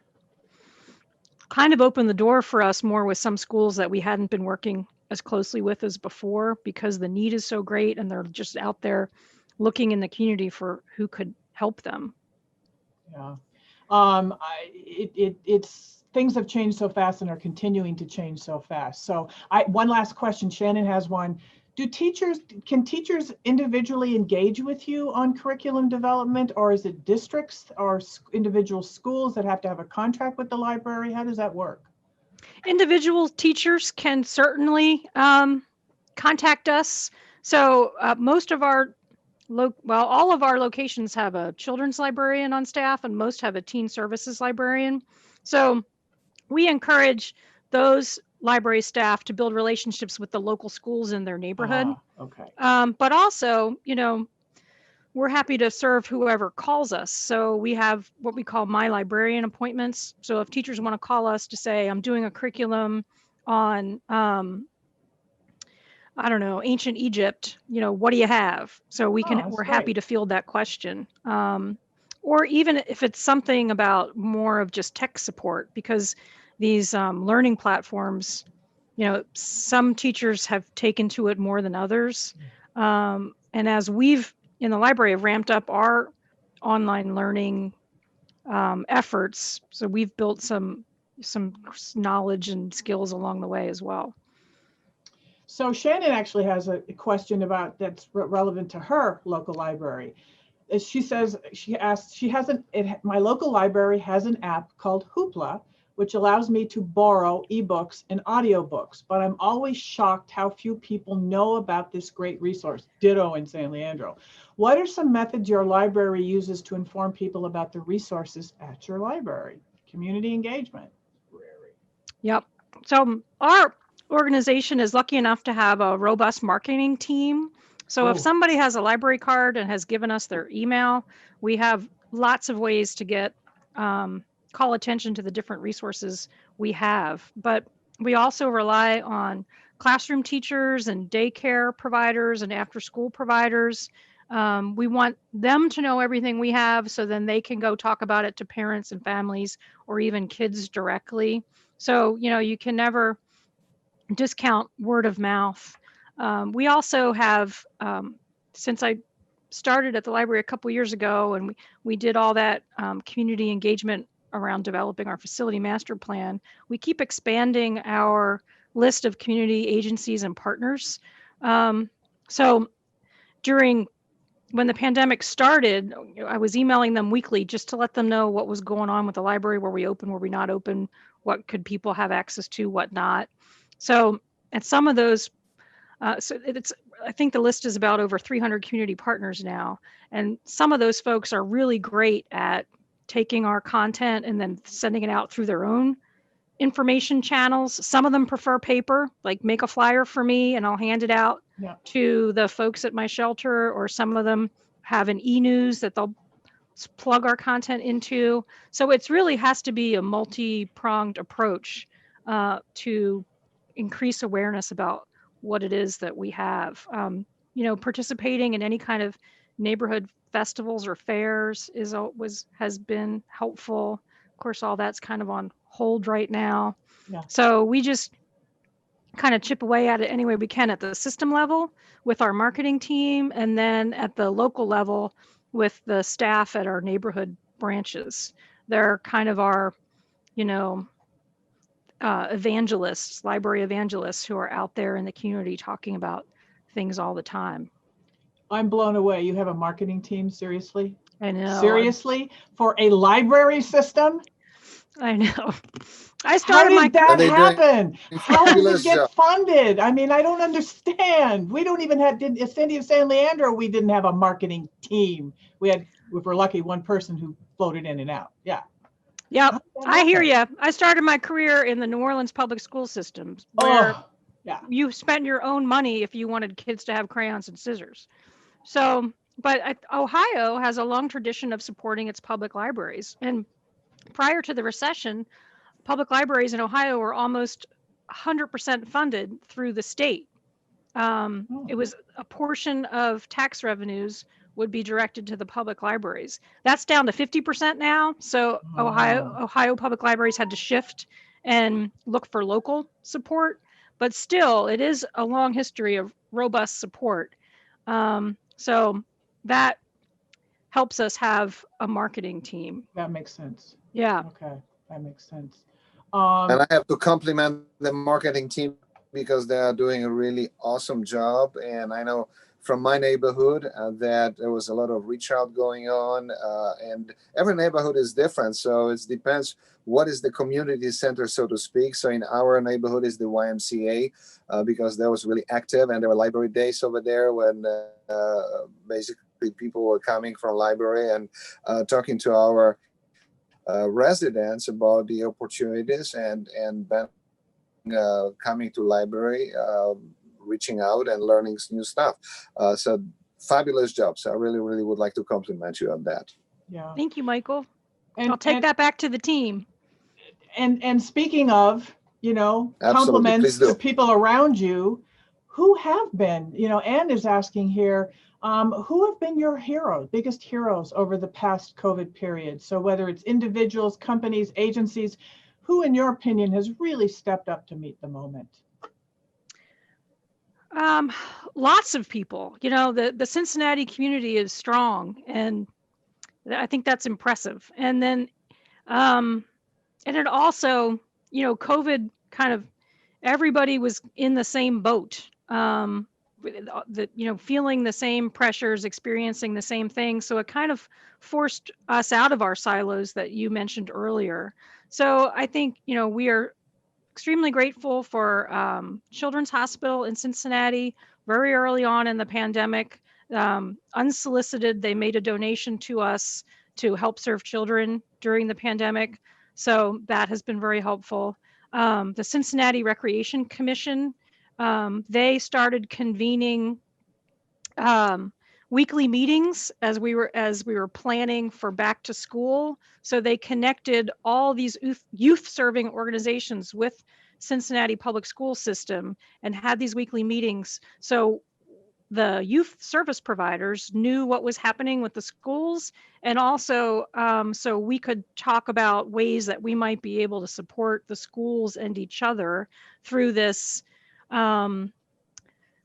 of opened the door for us more with some schools that we hadn't been working as closely with as before because the need is so great and they're just out there looking in the community for who could help them. Yeah. It's things have changed so fast and are continuing to change so fast. So one last question, Shannon has one. Can teachers individually engage with you on curriculum development, or is it districts or individual schools that have to have a contract with the library? How does that work? Individual teachers can certainly contact us. So most of our all of our locations have a children's librarian on staff and most have a teen services librarian. So we encourage those library staff to build relationships with the local schools in their neighborhood. Okay. But also, we're happy to serve whoever calls us. So we have what we call My Librarian appointments. So if teachers want to call us to say, I'm doing a curriculum on, I don't know, ancient Egypt, what do you have? So we're happy to field that question. Or even if it's something about more of just tech support, because these learning platforms, some teachers have taken to it more than others. And as we've in the library have ramped up our online learning efforts, so we've built some knowledge and skills along the way as well. So Shannon actually has a question that's relevant to her local library. She says, my local library has an app called Hoopla, which allows me to borrow ebooks and audiobooks. But I'm always shocked how few people know about this great resource. Ditto in San Leandro. What are some methods your library uses to inform people about the resources at your library? Community engagement. Yep. So our organization is lucky enough to have a robust marketing team. So if somebody has a library card and has given us their email, we have lots of ways to get call attention to the different resources we have. But we also rely on classroom teachers and daycare providers and after school providers. We want them to know everything we have so then they can go talk about it to parents and families or even kids directly. So, you can never discount word of mouth. We also have, since I started at the library a couple years ago, and we did all that community engagement around developing our facility master plan, we keep expanding our list of community agencies and partners. So when the pandemic started, I was emailing them weekly just to let them know what was going on with the library, were we open, were we not open, what could people have access to, what not. So at some of those, I think the list is about over 300 community partners now. And some of those folks are really great at taking our content and then sending it out through their own information channels. Some of them prefer paper, like make a flyer for me and I'll hand it out to the folks at my shelter, or some of them have an e-news that they'll plug our content into. So it's really has to be a multi-pronged approach to increase awareness about what it is that we have. Participating in any kind of neighborhood festivals or fairs has been helpful. Of course, all that's kind of on hold right now. Yeah. So we just kind of chip away at it any way we can at the system level with our marketing team, and then at the local level with the staff at our neighborhood branches. They're kind of our, evangelists, library evangelists who are out there in the community talking about things all the time. I'm blown away. You have a marketing team, seriously? I know. Seriously? For a library system? I know. I started How did that happen? How does it fabulous get job. funded? I mean, I don't understand. We don't even have, in City of San Leandro, we didn't have a marketing team. We had, if we're lucky, one person who floated in and out. Yeah. Yep. I hear you. I started my career in the New Orleans public school systems where you spent your own money if you wanted kids to have crayons and scissors. So, but Ohio has a long tradition of supporting its public libraries. And prior to the recession, public libraries in Ohio were almost 100% funded through the state. It was a portion of tax revenues would be directed to the public libraries. That's down to 50% now. So Ohio public libraries had to shift and look for local support, but still it is a long history of robust support. So that helps us have a marketing team. That makes sense. Yeah. Okay, that makes sense. And I have to compliment the marketing team because they are doing a really awesome job. And I know from my neighborhood that there was a lot of reach out going on, and every neighborhood is different. So it depends what is the community center, so to speak. So in our neighborhood is the YMCA because that was really active, and there were library days over there when basically people were coming from library and talking to our residents about the opportunities and coming to library, reaching out and learning new stuff. So fabulous job. So I really, really would like to compliment you on that. Yeah. Thank you, Michael. And I'll take that back to the team. And speaking of, Absolutely. compliments to people around you, who have been, Anne is asking here, who have been your biggest heroes over the past COVID period? So whether it's individuals, companies, agencies, who in your opinion has really stepped up to meet the moment? Lots of people. The Cincinnati community is strong, and I think that's impressive. And then, and it also, COVID kind of, everybody was in the same boat. Feeling the same pressures, experiencing the same things. So it kind of forced us out of our silos that you mentioned earlier. So I think, we are extremely grateful for Children's Hospital in Cincinnati. Very early on in the pandemic, unsolicited, they made a donation to us to help serve children during the pandemic. So that has been very helpful. The Cincinnati Recreation Commission, they started convening weekly meetings as we were planning for back to school. So they connected all these youth serving organizations with Cincinnati public school system and had these weekly meetings. So the youth service providers knew what was happening with the schools, and also so we could talk about ways that we might be able to support the schools and each other through this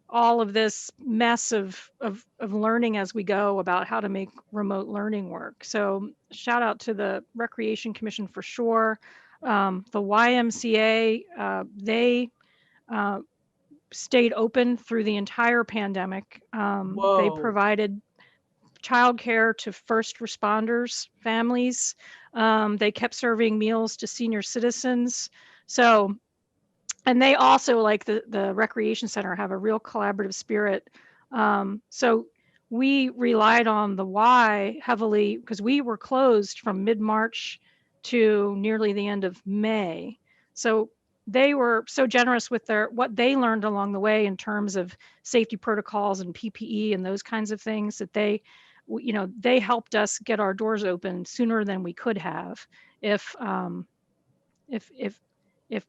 all of this mess of learning as we go about how to make remote learning work. So shout out to the Recreation Commission for sure. The YMCA, they stayed open through the entire pandemic. They Whoa. provided childcare to first responders, families. They kept serving meals to senior citizens. So, and they also, like the recreation center, have a real collaborative spirit. So we relied on the Y heavily because we were closed from mid-March to nearly the end of May. So they were so generous with what they learned along the way in terms of safety protocols and PPE and those kinds of things, that they helped us get our doors open sooner than we could have if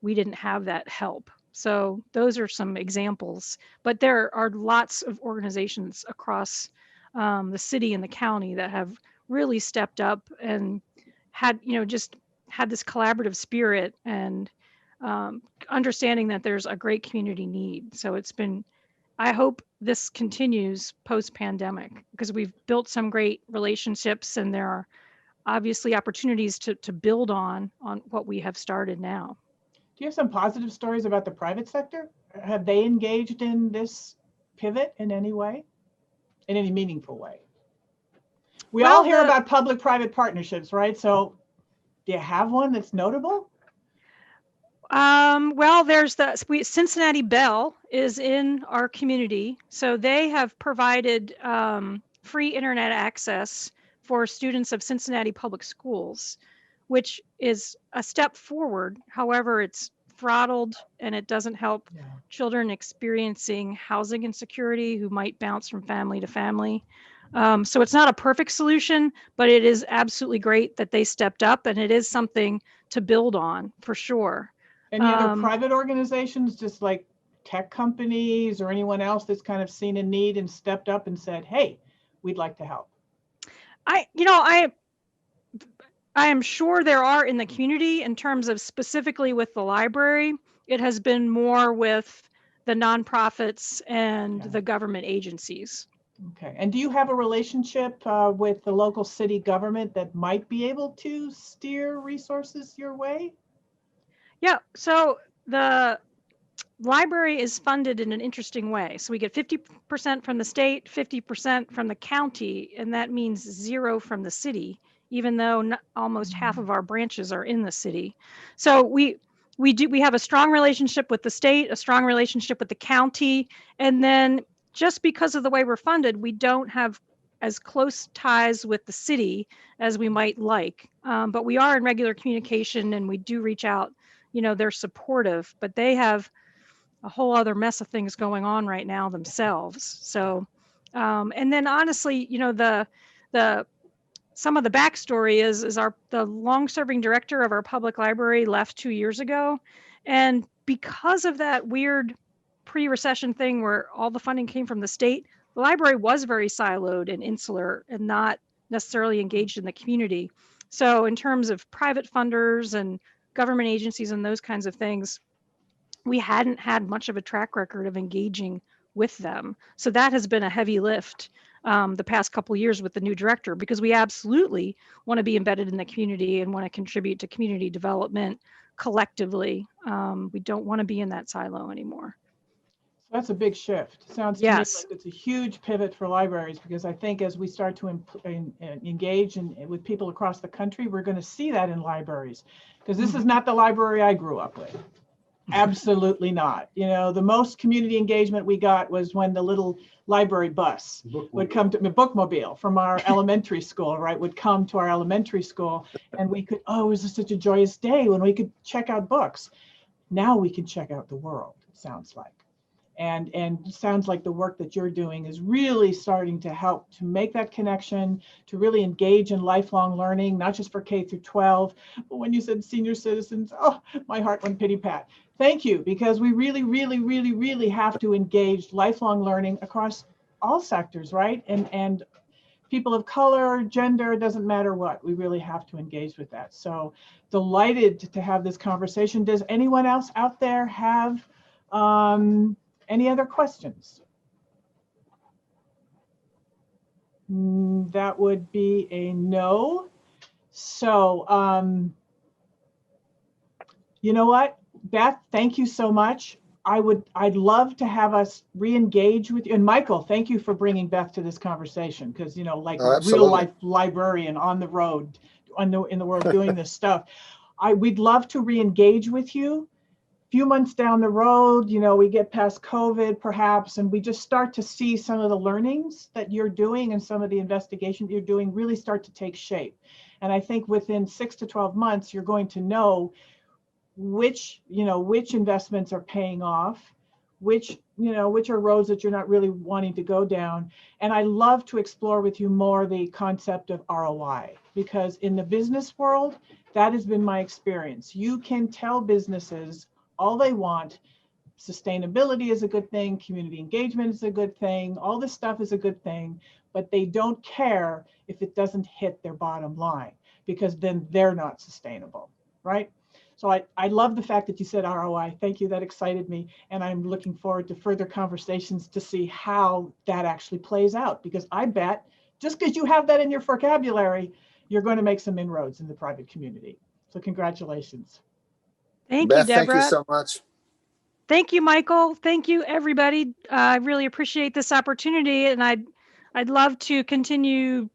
we didn't have that help. So those are some examples, but there are lots of organizations across the city and the county that have really stepped up and had, just had this collaborative spirit and understanding that there's a great community need. So I hope this continues post-pandemic because we've built some great relationships, and there are obviously opportunities to build on what we have started now. Do you have some positive stories about the private sector? Have they engaged in this pivot in any way, in any meaningful way? We all hear about public-private partnerships, right? So do you have one that's notable? Well, there's Cincinnati Bell is in our community. So they have provided free internet access for students of Cincinnati public schools, which is a step forward. However, it's throttled and it doesn't help children experiencing housing insecurity who might bounce from family to family. So it's not a perfect solution, but it is absolutely great that they stepped up, and it is something to build on for sure. Any other private organizations, just like tech companies or anyone else that's kind of seen a need and stepped up and said, hey, we'd like to help? I am sure there are in the community. In terms of specifically with the library, it has been more with the nonprofits and the government agencies. Okay. And do you have a relationship with the local city government that might be able to steer resources your way? Yeah. So the library is funded in an interesting way. So we get 50% from the state, 50% from the county, and that means 0 from the city, even though almost half of our branches are in the city. So we have a strong relationship with the state, a strong relationship with the county, and then just because of the way we're funded, we don't have as close ties with the city as we might like. But we are in regular communication, and we do reach out. They're supportive, but they have a whole other mess of things going on right now themselves. So, and then honestly, some of the backstory is the long-serving director of our public library left 2 years ago, and because of that weird pre-recession thing where all the funding came from the state, the library was very siloed and insular and not necessarily engaged in the community. So, in terms of private funders and government agencies and those kinds of things, we hadn't had much of a track record of engaging with them. So that has been a heavy lift the past couple of years with the new director, because we absolutely want to be embedded in the community and want to contribute to community development collectively. We don't want to be in that silo anymore. That's a big shift. Sounds to me like it's a huge pivot for libraries, because I think as we start to engage with people across the country, we're going to see that in libraries. because this is not the library I grew up with. Absolutely not. You know, the most community engagement we got was when the little library bus would come to the bookmobile from our elementary school, right? Would come to our elementary school, and we could, oh, it was just such a joyous day when we could check out books. Now we can check out the world, it sounds like. And it sounds like the work that you're doing is really starting to help to make that connection, to really engage in lifelong learning, not just for K through 12. But when you said senior citizens, oh, my heart went pity pat. Thank you, because we really, really, really, really have to engage lifelong learning across all sectors, right? And people of color, gender, doesn't matter what, we really have to engage with that. So delighted to have this conversation. Does anyone else out there have any other questions? That would be a no. So, you know what, Beth, thank you so much. I'd love to have us re-engage with you. And Michael, thank you for bringing Beth to this conversation, because, you know, like a real life librarian on the road, in the world doing this stuff. We'd love to re-engage with you. Few months down the road, you know, we get past COVID perhaps, and we just start to see some of the learnings that you're doing and some of the investigation that you're doing really start to take shape. And I think within 6 to 12 months, you're going to know which investments are paying off, which are roads that you're not really wanting to go down. And I love to explore with you more the concept of ROI, because in the business world, that has been my experience. You can tell businesses all they want. Sustainability is a good thing. Community engagement is a good thing. All this stuff is a good thing, but they don't care if it doesn't hit their bottom line, because then they're not sustainable, right? So I love the fact that you said ROI. Thank you, that excited me. And I'm looking forward to further conversations to see how that actually plays out, because I bet just because you have that in your vocabulary, you're going to make some inroads in the private community. So congratulations. Thank Beth, you, Deborah. thank you so much. Thank you, Michael. Thank you, everybody. I really appreciate this opportunity, and I'd love to continue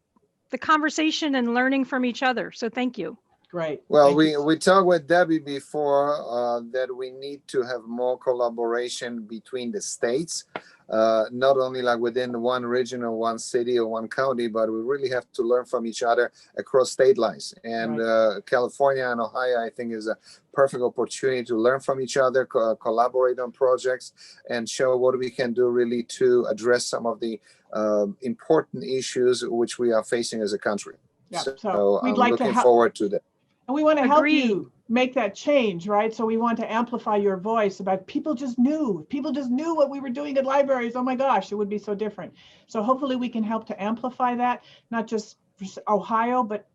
the conversation and learning from each other. So thank you. Great. Well, we talked with Debbie before that we need to have more collaboration between the states, not only like within one region or one city or one county, but we really have to learn from each other across state lines. And California and Ohio, I think, is a perfect opportunity to learn from each other, collaborate on projects, and show what we can do really to address some of the important issues which we are facing as a country. Yeah, so we'd I'm like looking to forward to that. And we want to help you make that change, right? So we want to amplify your voice about people just knew what we were doing at libraries. Oh my gosh, it would be so different. So hopefully we can help to amplify that, not just for Ohio, but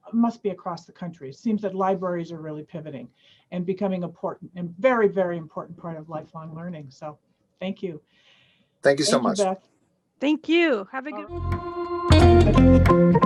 it must be across the country. It seems that libraries are really pivoting and becoming important and very, very important part of lifelong learning. So thank you. Thank you so much. Beth. Thank you. Have a good